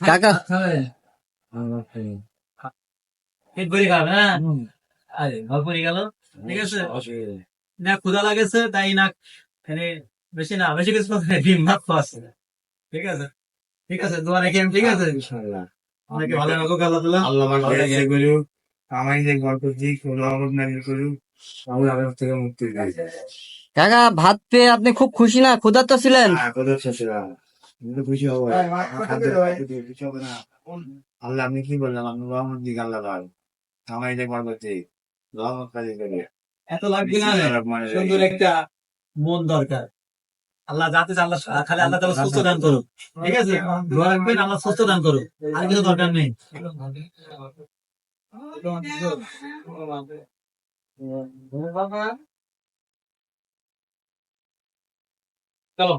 কাকা পেট ভরে খাবে না, আরে ভাগ পড়ে গেল। ঠিক আছে না, ক্ষুধা লাগেছে তাই না, এখানে বেশি না, বেশি কিছু না, ডিম ভাত খাওয়াচ্ছে। ঠিক আছে, ঠিক আছে, দোয়া রেখে ঠিক আছে, ইনশাআল্লাহ অনেকে ভালো রাখুক আল্লাহ তাআলা। আল্লাহ বাড়িতে করুক, আমায় যে গল্প দিক রহমত নাজিল করুক, আমি আল্লাহ থেকে মুক্তি দিই। কাকা ভাত পেয়ে আপনি খুব খুশি না? ক্ষুধার্ত ছিলেন? কত শেষরা আমি তো খুশি হবো, খুশি হবে না? আল্লাহ আপনি কি বললাম, আপনি রহমত দিক আল্লাহ ভাই, আমায় যে গল্প দিক রহমত নাজিল করে। এত লাগবে না, সুন্দর একটা মন দরকার। আল্লাহ যাতে আল্লাহ খালি আল্লাহ তাআলা সুস্থ দান করুক। ঠিক আছে, দোয়া রাখবেন আল্লাহ সুস্থ দান করুক, আর কিছু দরকার নেই। চলো।